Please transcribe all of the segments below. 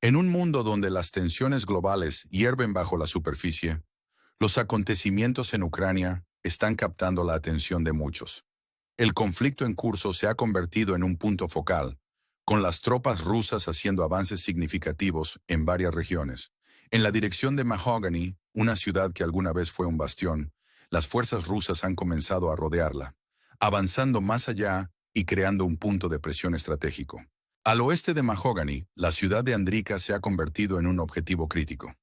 En un mundo donde las tensiones globales hierven bajo la superficie, los acontecimientos en Ucrania están captando la atención de muchos. El conflicto en curso se ha convertido en un punto focal, con las tropas rusas haciendo avances significativos en varias regiones. En la dirección de Mahogany, una ciudad que alguna vez fue un bastión, las fuerzas rusas han comenzado a rodearla, avanzando más allá y creando un punto de presión estratégico. Al oeste de Mahogany, la ciudad de Andrika se ha convertido en un objetivo crítico.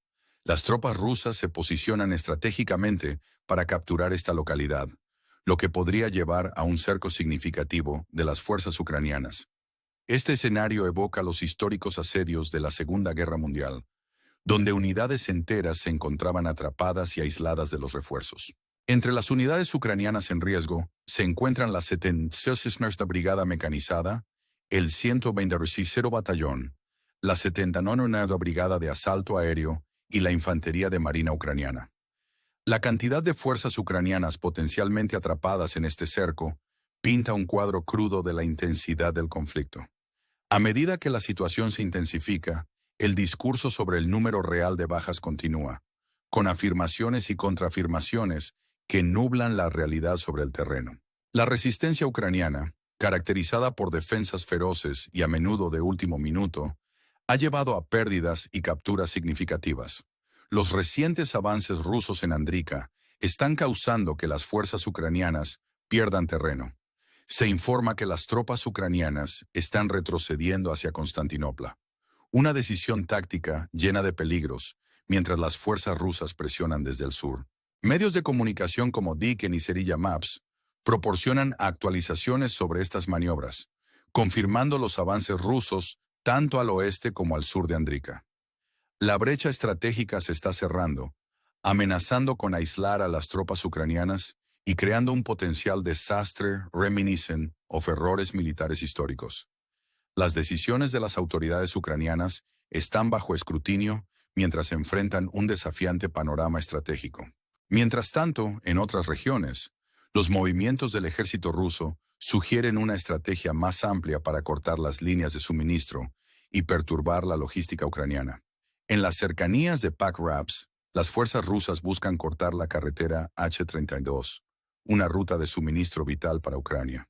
Las tropas rusas se posicionan estratégicamente para capturar esta localidad, lo que podría llevar a un cerco significativo de las fuerzas ucranianas. Este escenario evoca los históricos asedios de la Segunda Guerra Mundial, donde unidades enteras se encontraban atrapadas y aisladas de los refuerzos. Entre las unidades ucranianas en riesgo se encuentran la 76 Brigada Mecanizada, el 126 Batallón, la 79 Brigada de Asalto Aéreo y la Infantería de Marina Ucraniana. La cantidad de fuerzas ucranianas potencialmente atrapadas en este cerco pinta un cuadro crudo de la intensidad del conflicto. A medida que la situación se intensifica, el discurso sobre el número real de bajas continúa, con afirmaciones y contraafirmaciones que nublan la realidad sobre el terreno. La resistencia ucraniana, caracterizada por defensas feroces y a menudo de último minuto, ha llevado a pérdidas y capturas significativas. Los recientes avances rusos en Andrika están causando que las fuerzas ucranianas pierdan terreno. Se informa que las tropas ucranianas están retrocediendo hacia Constantinopla, una decisión táctica llena de peligros, mientras las fuerzas rusas presionan desde el sur. Medios de comunicación como Diken y Cerilla Maps proporcionan actualizaciones sobre estas maniobras, confirmando los avances rusos tanto al oeste como al sur de Andrika. La brecha estratégica se está cerrando, amenazando con aislar a las tropas ucranianas y creando un potencial desastre reminiscent of errores militares históricos. Las decisiones de las autoridades ucranianas están bajo escrutinio mientras enfrentan un desafiante panorama estratégico. Mientras tanto, en otras regiones, los movimientos del ejército ruso sugieren una estrategia más amplia para cortar las líneas de suministro y perturbar la logística ucraniana. En las cercanías de Pakrovsk, las fuerzas rusas buscan cortar la carretera H-32, una ruta de suministro vital para Ucrania.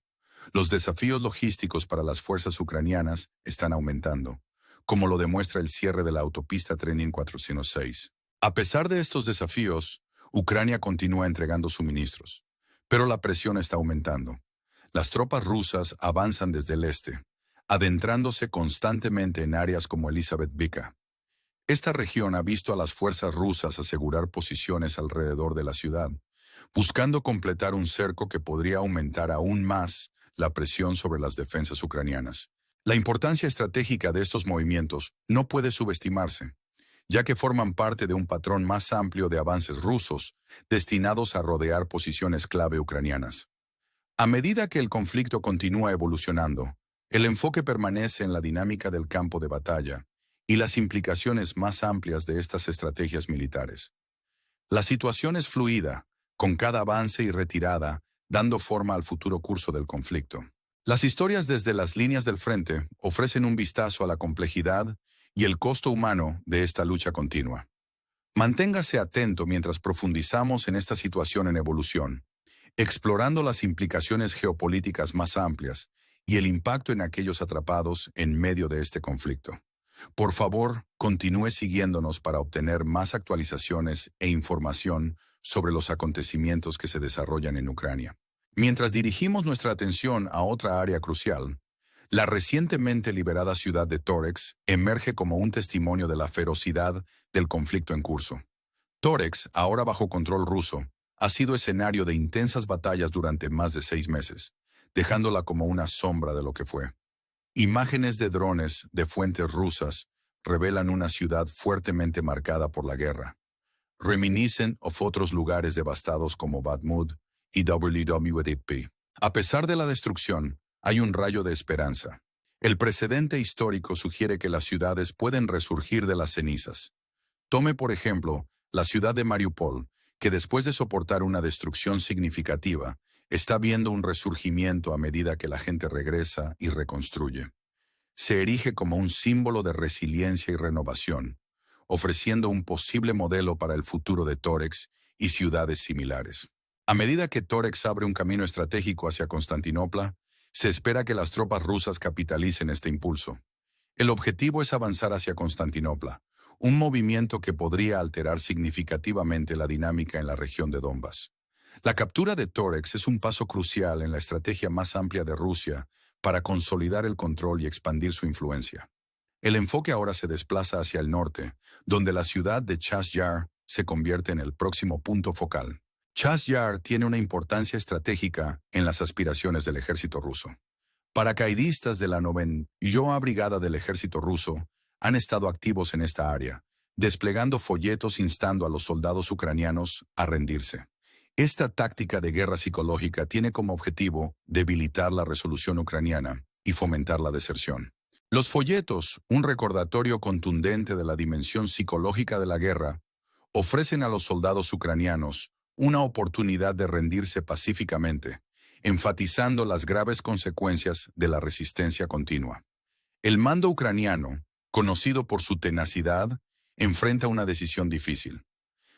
Los desafíos logísticos para las fuerzas ucranianas están aumentando, como lo demuestra el cierre de la autopista Trenin 406. A pesar de estos desafíos, Ucrania continúa entregando suministros, pero la presión está aumentando. Las tropas rusas avanzan desde el este, adentrándose constantemente en áreas como Elizabeth-Vika. Esta región ha visto a las fuerzas rusas asegurar posiciones alrededor de la ciudad, buscando completar un cerco que podría aumentar aún más la presión sobre las defensas ucranianas. La importancia estratégica de estos movimientos no puede subestimarse, ya que forman parte de un patrón más amplio de avances rusos destinados a rodear posiciones clave ucranianas. A medida que el conflicto continúa evolucionando, el enfoque permanece en la dinámica del campo de batalla y las implicaciones más amplias de estas estrategias militares. La situación es fluida, con cada avance y retirada dando forma al futuro curso del conflicto. Las historias desde las líneas del frente ofrecen un vistazo a la complejidad y el costo humano de esta lucha continua. Manténgase atento mientras profundizamos en esta situación en evolución, explorando las implicaciones geopolíticas más amplias y el impacto en aquellos atrapados en medio de este conflicto. Por favor, continúe siguiéndonos para obtener más actualizaciones e información sobre los acontecimientos que se desarrollan en Ucrania. Mientras dirigimos nuestra atención a otra área crucial, la recientemente liberada ciudad de Toretsk emerge como un testimonio de la ferocidad del conflicto en curso. Toretsk, ahora bajo control ruso, ha sido escenario de intensas batallas durante más de 6 meses, dejándola como una sombra de lo que fue. Imágenes de drones de fuentes rusas revelan una ciudad fuertemente marcada por la guerra. Reminiscen of otros lugares devastados como Bakhmut y WWDP. A pesar de la destrucción, hay un rayo de esperanza. El precedente histórico sugiere que las ciudades pueden resurgir de las cenizas. Tome, por ejemplo, la ciudad de Mariupol, que después de soportar una destrucción significativa, está viendo un resurgimiento a medida que la gente regresa y reconstruye. se erige como un símbolo de resiliencia y renovación, ofreciendo un posible modelo para el futuro de Tórex y ciudades similares. A medida que Tórex abre un camino estratégico hacia Constantinopla, se espera que las tropas rusas capitalicen este impulso. El objetivo es avanzar hacia Constantinopla, un movimiento que podría alterar significativamente la dinámica en la región de Donbas. La captura de Tórex es un paso crucial en la estrategia más amplia de Rusia para consolidar el control y expandir su influencia. El enfoque ahora se desplaza hacia el norte, donde la ciudad de Chasiar se convierte en el próximo punto focal. Chasiar tiene una importancia estratégica en las aspiraciones del ejército ruso. Paracaidistas de la 9ª Brigada del ejército ruso han estado activos en esta área, desplegando folletos instando a los soldados ucranianos a rendirse. Esta táctica de guerra psicológica tiene como objetivo debilitar la resolución ucraniana y fomentar la deserción. Los folletos, un recordatorio contundente de la dimensión psicológica de la guerra, ofrecen a los soldados ucranianos una oportunidad de rendirse pacíficamente, enfatizando las graves consecuencias de la resistencia continua. El mando ucraniano, conocido por su tenacidad, enfrenta una decisión difícil.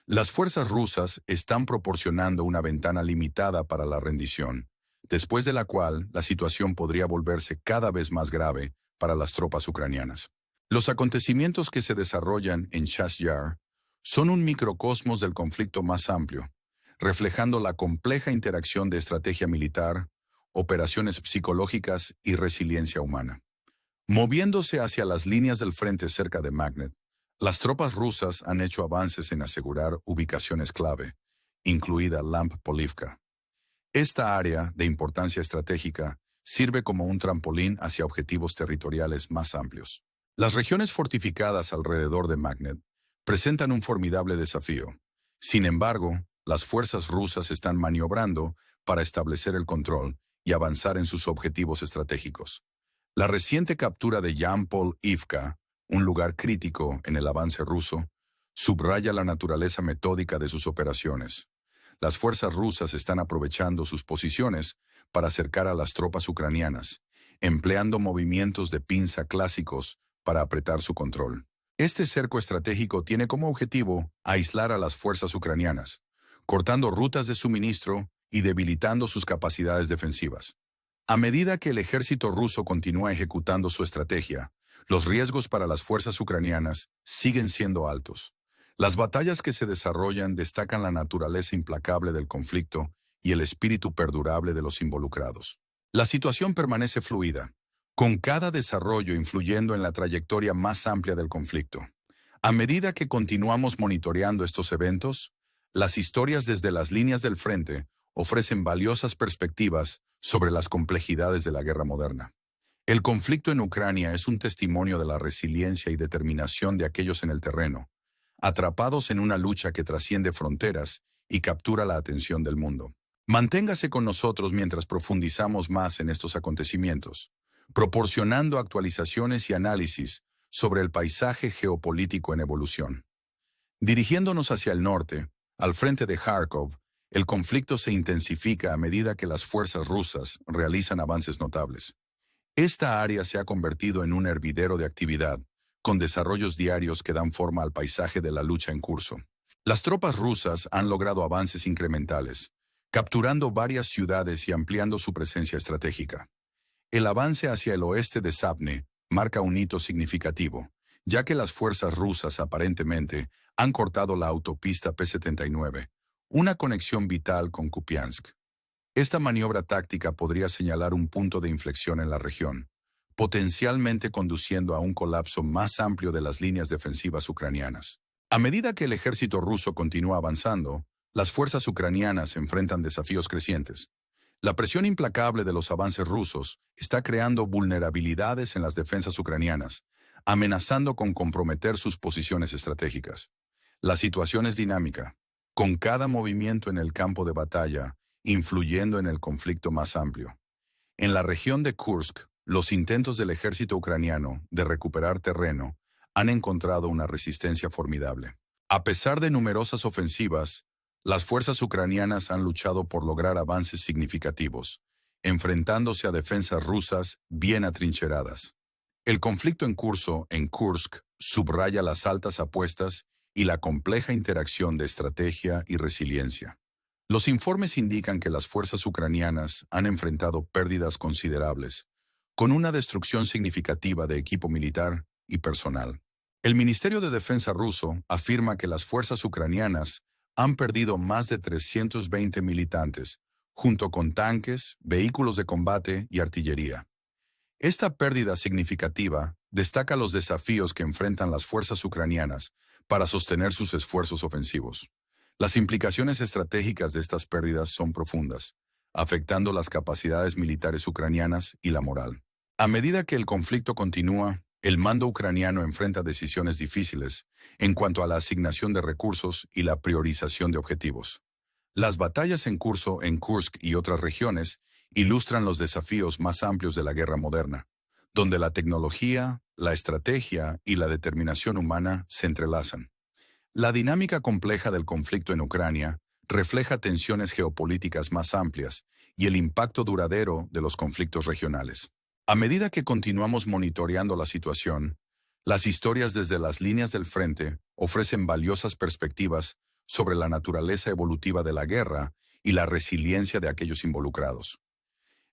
Las fuerzas rusas están proporcionando una ventana limitada para la rendición, después de la cual la situación podría volverse cada vez más grave para las tropas ucranianas. Los acontecimientos que se desarrollan en Chasiar son un microcosmos del conflicto más amplio, reflejando la compleja interacción de estrategia militar, operaciones psicológicas y resiliencia humana. Moviéndose hacia las líneas del frente cerca de Magnit, las tropas rusas han hecho avances en asegurar ubicaciones clave, incluida Lamp Polivka. Esta área de importancia estratégica sirve como un trampolín hacia objetivos territoriales más amplios. Las regiones fortificadas alrededor de Magnit presentan un formidable desafío. Sin embargo, las fuerzas rusas están maniobrando para establecer el control y avanzar en sus objetivos estratégicos. La reciente captura de Yampol-Ivka, un lugar crítico en el avance ruso, subraya la naturaleza metódica de sus operaciones. Las fuerzas rusas están aprovechando sus posiciones para acercar a las tropas ucranianas, empleando movimientos de pinza clásicos para apretar su control. Este cerco estratégico tiene como objetivo aislar a las fuerzas ucranianas, cortando rutas de suministro y debilitando sus capacidades defensivas. A medida que el ejército ruso continúa ejecutando su estrategia, los riesgos para las fuerzas ucranianas siguen siendo altos. Las batallas que se desarrollan destacan la naturaleza implacable del conflicto y el espíritu perdurable de los involucrados. La situación permanece fluida, con cada desarrollo influyendo en la trayectoria más amplia del conflicto. A medida que continuamos monitoreando estos eventos, las historias desde las líneas del frente ofrecen valiosas perspectivas sobre las complejidades de la guerra moderna. El conflicto en Ucrania es un testimonio de la resiliencia y determinación de aquellos en el terreno, atrapados en una lucha que trasciende fronteras y captura la atención del mundo. Manténgase con nosotros mientras profundizamos más en estos acontecimientos, proporcionando actualizaciones y análisis sobre el paisaje geopolítico en evolución. Dirigiéndonos hacia el norte, al frente de Kharkov, el conflicto se intensifica a medida que las fuerzas rusas realizan avances notables. Esta área se ha convertido en un hervidero de actividad, con desarrollos diarios que dan forma al paisaje de la lucha en curso. Las tropas rusas han logrado avances incrementales, capturando varias ciudades y ampliando su presencia estratégica. El avance hacia el oeste de Sapne marca un hito significativo, ya que las fuerzas rusas aparentemente han cortado la autopista P-79, una conexión vital con Kupiansk. Esta maniobra táctica podría señalar un punto de inflexión en la región, potencialmente conduciendo a un colapso más amplio de las líneas defensivas ucranianas. A medida que el ejército ruso continúa avanzando, las fuerzas ucranianas enfrentan desafíos crecientes. La presión implacable de los avances rusos está creando vulnerabilidades en las defensas ucranianas, amenazando con comprometer sus posiciones estratégicas. La situación es dinámica, con cada movimiento en el campo de batalla influyendo en el conflicto más amplio. En la región de Kursk, los intentos del ejército ucraniano de recuperar terreno han encontrado una resistencia formidable. A pesar de numerosas ofensivas, las fuerzas ucranianas han luchado por lograr avances significativos, enfrentándose a defensas rusas bien atrincheradas. El conflicto en curso en Kursk subraya las altas apuestas y la compleja interacción de estrategia y resiliencia. Los informes indican que las fuerzas ucranianas han enfrentado pérdidas considerables, con una destrucción significativa de equipo militar y personal. El Ministerio de Defensa ruso afirma que las fuerzas ucranianas han perdido más de 320 militantes, junto con tanques, vehículos de combate y artillería. Esta pérdida significativa destaca los desafíos que enfrentan las fuerzas ucranianas para sostener sus esfuerzos ofensivos. Las implicaciones estratégicas de estas pérdidas son profundas, afectando las capacidades militares ucranianas y la moral. A medida que el conflicto continúa, el mando ucraniano enfrenta decisiones difíciles en cuanto a la asignación de recursos y la priorización de objetivos. Las batallas en curso en Kursk y otras regiones ilustran los desafíos más amplios de la guerra moderna, donde la tecnología, la estrategia y la determinación humana se entrelazan. La dinámica compleja del conflicto en Ucrania refleja tensiones geopolíticas más amplias y el impacto duradero de los conflictos regionales. A medida que continuamos monitoreando la situación, las historias desde las líneas del frente ofrecen valiosas perspectivas sobre la naturaleza evolutiva de la guerra y la resiliencia de aquellos involucrados.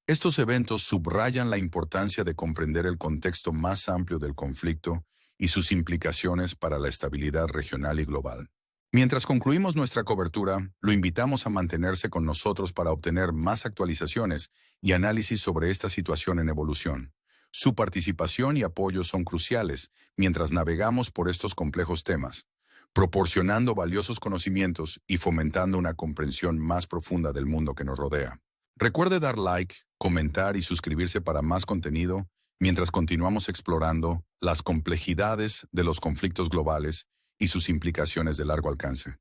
Estos eventos subrayan la importancia de comprender el contexto más amplio del conflicto y sus implicaciones para la estabilidad regional y global. Mientras concluimos nuestra cobertura, lo invitamos a mantenerse con nosotros para obtener más actualizaciones y análisis sobre esta situación en evolución. Su participación y apoyo son cruciales mientras navegamos por estos complejos temas, proporcionando valiosos conocimientos y fomentando una comprensión más profunda del mundo que nos rodea. Recuerde dar like, comentar y suscribirse para más contenido mientras continuamos explorando las complejidades de los conflictos globales y sus implicaciones de largo alcance.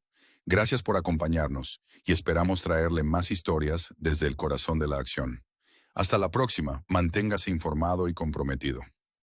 Gracias por acompañarnos y esperamos traerle más historias desde el corazón de la acción. Hasta la próxima, manténgase informado y comprometido.